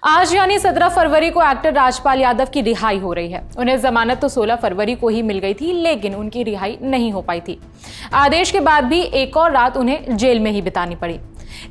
आज यानी 17 फरवरी को एक्टर राजपाल यादव की रिहाई हो रही है। उन्हें जमानत तो 16 फरवरी को ही मिल गई थी, लेकिन उनकी रिहाई नहीं हो पाई थी। आदेश के बाद भी एक और रात उन्हें जेल में ही बितानी पड़ी।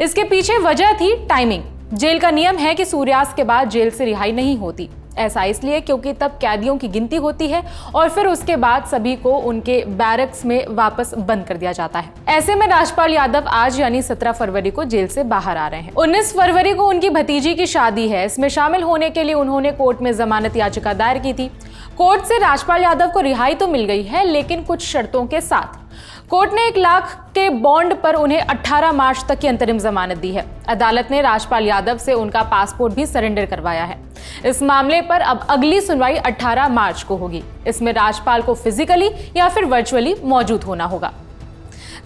इसके पीछे वजह थी टाइमिंग। जेल का नियम है कि सूर्यास्त के बाद जेल से रिहाई नहीं होती। ऐसा इसलिए क्योंकि तब कैदियों की गिनती होती है और फिर उसके बाद सभी को उनके बैरक्स में वापस बंद कर दिया जाता है। ऐसे में राजपाल यादव आज यानी 17 फरवरी को जेल से बाहर आ रहे हैं। 19 फरवरी को उनकी भतीजी की शादी है। इसमें शामिल होने के लिए उन्होंने कोर्ट में जमानत याचिका दायर की थी। कोर्ट से राजपाल यादव को रिहाई तो मिल गई है, लेकिन कुछ शर्तों के साथ। कोर्ट ने 1 लाख के बॉन्ड पर उन्हें 18 मार्च तक की अंतरिम जमानत दी है। अदालत ने राजपाल यादव से उनका पासपोर्ट भी सरेंडर करवाया है। इस मामले पर अब अगली सुनवाई 18 मार्च को होगी। इसमें राजपाल को फिजिकली या फिर वर्चुअली मौजूद होना होगा।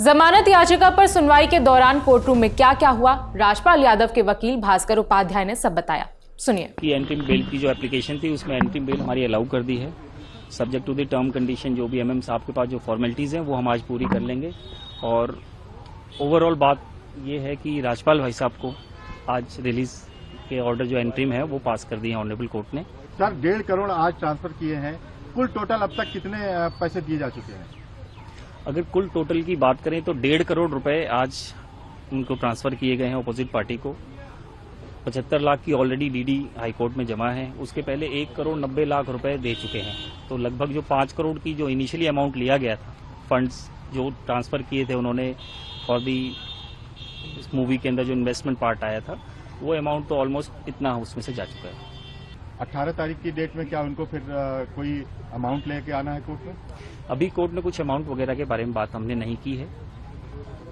जमानत याचिका पर सुनवाई के दौरान कोर्ट रूम में क्या क्या हुआ, राजपाल यादव के वकील भास्कर उपाध्याय ने सब बताया। सुनिए। एंट्री बेल की जो एप्लीकेशन थी उसमें एंट्री बेल हमारी अलाउ कर दी है। Subject to the term condition जो भी एमएम साहब के पास जो फॉर्मेलिटीज़ हैं वो हम आज पूरी कर लेंगे। और ओवरऑल बात ये है कि राजपाल भाई साहब को आज रिलीज के ऑर्डर जो एंट्रीम है वो पास कर दिए हैं ऑनरेबल कोर्ट ने। सर 1.5 करोड़ आज ट्रांसफर किए हैं। कुल टोटल अब तक कितने पैसे दिए जा चुके हैं? अगर कुल टोटल की बात करें तो 1.5 करोड़ रुपए आज उनको ट्रांसफर किए गए हैं अपोजिट पार्टी को। 75 लाख की ऑलरेडी डीडी हाईकोर्ट में जमा है। उसके पहले 1 करोड़ 90 लाख रुपए दे चुके हैं। तो लगभग जो 5 करोड़ की जो इनिशियली अमाउंट लिया गया था, फंड्स जो ट्रांसफर किए थे उन्होंने फॉर दी इस मूवी के अंदर जो इन्वेस्टमेंट पार्ट आया था, वो अमाउंट तो ऑलमोस्ट इतना उसमें से जा चुका है। 18 तारीख की डेट में क्या उनको फिर कोई अमाउंट लेके आना है कोर्ट में? अभी कोर्ट ने कुछ अमाउंट वगैरह के बारे में बात हमने नहीं की है।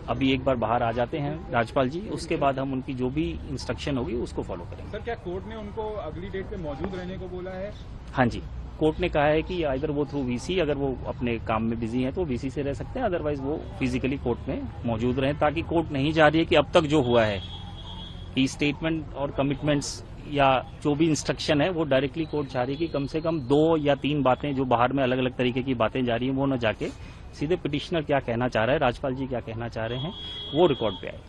अभी एक बार बाहर आ जाते हैं राजपाल जी, उसके बाद हम उनकी जो भी इंस्ट्रक्शन होगी उसको फॉलो करेंगे। सर क्या कोर्ट ने उनको अगली डेट पे मौजूद रहने को बोला है? हाँ जी, कोर्ट ने कहा है कि इधर वो थ्रू वीसी, अगर वो अपने काम में बिजी हैं तो वीसी से रह सकते हैं, अदरवाइज वो फिजिकली कोर्ट में मौजूद रहें, ताकि कोर्ट नहीं जा रही है कि अब तक जो हुआ है कि स्टेटमेंट और कमिटमेंट्स या जो भी इंस्ट्रक्शन है वो डायरेक्टली कोर्ट जा रही है कि कम से कम 2 या 3 बातें जो बाहर में अलग अलग तरीके की बातें जा रही हैं वो न जाके सीधे पिटिशनर क्या कहना चाह रहा है, राजपाल जी क्या कहना चाह रहे हैं, वो रिकॉर्ड पे आए।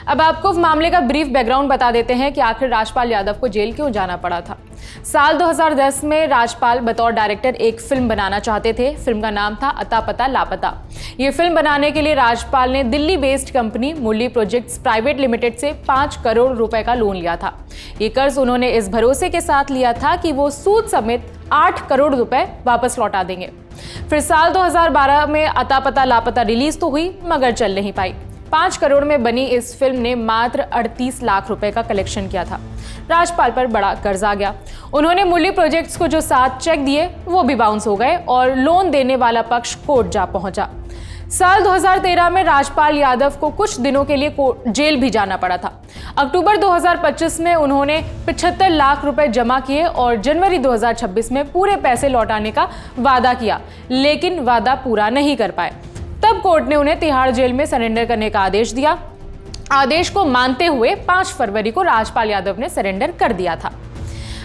अब आपको मामले का ब्रीफ बैकग्राउंड बता देते हैं कि आखिर राजपाल यादव को जेल क्यों जाना पड़ा था। साल 2010 में राजपाल बतौर डायरेक्टर एक फिल्म बनाना चाहते थे। फिल्म का नाम था अता पता लापता। ये फिल्म बनाने के लिए राजपाल ने दिल्ली बेस्ड कंपनी मुरली प्रोजेक्ट्स प्राइवेट लिमिटेड से 5 करोड़ रुपए का लोन लिया था। ये कर्ज उन्होंने इस भरोसे के साथ लिया था कि वो सूद समेत 8 करोड़ रुपए वापस लौटा देंगे। फिर साल 2012 में अता पता लापता रिलीज तो हुई, मगर चल नहीं पाई। 5 करोड़ में बनी इस फिल्म ने मात्र 38 लाख रुपए का कलेक्शन किया था। राजपाल पर बड़ा कर्ज आ गया। उन्होंने मुरली प्रोजेक्ट्स को जो 7 चेक दिए वो भी बाउंस हो गए और लोन देने वाला पक्ष कोर्ट जा पहुंचा। साल 2013 में राजपाल यादव को कुछ दिनों के लिए जेल भी जाना पड़ा था। अक्टूबर 2025 में उन्होंने 75 लाख रुपए जमा किए और जनवरी 2026 में पूरे पैसे लौटाने का वादा किया, लेकिन वादा पूरा नहीं कर पाए। तब कोर्ट ने उन्हें तिहाड़ जेल में सरेंडर करने का आदेश दिया। आदेश को मानते हुए 5 फरवरी को राजपाल यादव ने सरेंडर कर दिया था।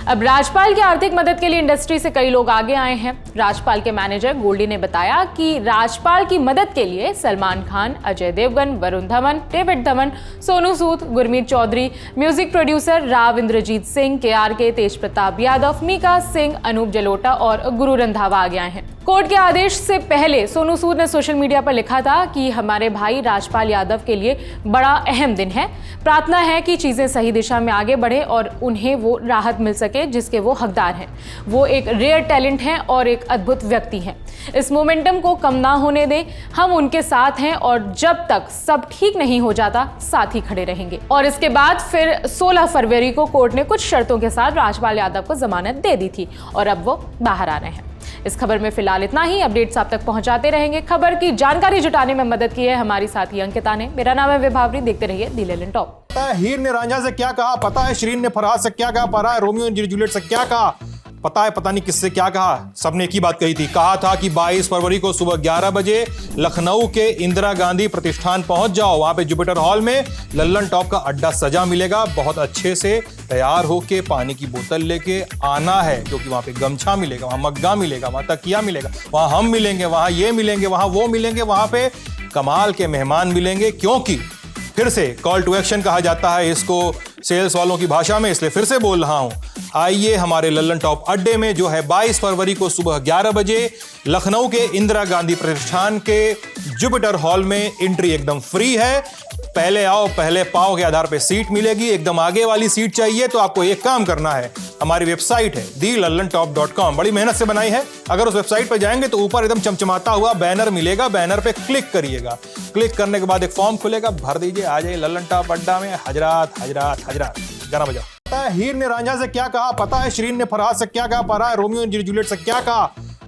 अब राजपाल की आर्थिक मदद के लिए इंडस्ट्री से कई लोग आगे आए हैं। राजपाल के मैनेजर गोल्डी ने बताया कि राजपाल की मदद के लिए Salman Khan, Ajay Devgn, Varun Dhawan, David Dhawan, Sonu Sood, Gurmeet Choudhary, music producer Rao Inderjeet Singh, KRK, Tej Pratap Yadav, Mika Singh, Anup Jalota और गुरु रंधावा आगे आए हैं। कोर्ट के आदेश से पहले सोनू सूद ने सोशल मीडिया पर लिखा था कि हमारे भाई राजपाल यादव के लिए बड़ा अहम दिन है। प्रार्थना है कि चीजें सही दिशा में आगे बढ़े और उन्हें वो राहत मिल सके जिसके वो हकदार हैं। वो एक रेयर टैलेंट हैं और एक अद्भुत व्यक्ति हैं। इस मोमेंटम को कम ना होने दें। हम उनके साथ हैं और जब तक सब ठीक नहीं हो जाता साथ ही खड़े रहेंगे। और इसके बाद फिर 16 फरवरी को कोर्ट ने कुछ शर्तों के साथ राजपाल यादव को जमानत दे दी थी और अब वो बाहर आ रहे हैं। इस खबर में फिलहाल इतना ही। अपडेट्स आप तक पहुंचाते रहेंगे। खबर की जानकारी जुटाने में मदद की है हमारी साथी अंकिता ने। मेरा नाम है विभावरी। देखते रहिए दी लेलन टॉप। पता है हीर ने रांझा से क्या कहा, पता है शिरीन ने फरहाद से क्या कहा, पता है रोमियो ने जूलियट से क्या कहा, पता है पता नहीं किससे क्या कहा। सबने एक ही बात कही थी। कहा था कि 22 फरवरी को सुबह 11 बजे लखनऊ के इंदिरा गांधी प्रतिष्ठान पहुंच जाओ। वहां पे जुपिटर हॉल में लल्लन टॉप का अड्डा सजा मिलेगा। बहुत अच्छे से तैयार होके पानी की बोतल लेके आना है, क्योंकि वहां पे गमछा मिलेगा, वहां मग्गा मिलेगा, वहां तकिया मिलेगा, वहां हम मिलेंगे, वहां ये मिलेंगे, वहां वो मिलेंगे, वहां पे कमाल के मेहमान मिलेंगे। क्योंकि फिर से कॉल टू एक्शन कहा जाता है इसको, सेल्स वालों की भाषा में, इसलिए फिर से बोल रहा हूं। आइए हमारे लल्लन टॉप अड्डे में, जो है 22 फरवरी को सुबह 11 बजे लखनऊ के इंदिरा गांधी प्रतिष्ठान के जुपिटर हॉल में। एंट्री एकदम फ्री है। पहले आओ पहले पाओ के आधार पे सीट मिलेगी। एकदम आगे वाली सीट चाहिए तो आपको एक काम करना है, हमारी वेबसाइट है thelallanTop.com, बड़ी मेहनत से बनाई है। अगर उस वेबसाइट पे जाएंगे तो ऊपर एकदम चमचमाता हुआ बैनर मिलेगा, बैनर पे क्लिक करिएगा। क्लिक करने के बाद एक फॉर्म खुलेगा, भर दीजिए, आ जाइए लल्लन टॉप अड्डा में। हजरात हजरात हजरात, गाना बजाओ। पता है हीर ने रांझा से क्या कहा, पता है शरीन ने फरहाद से क्या कहा, पता है रोमियो एंड जूलियट से क्या कहा,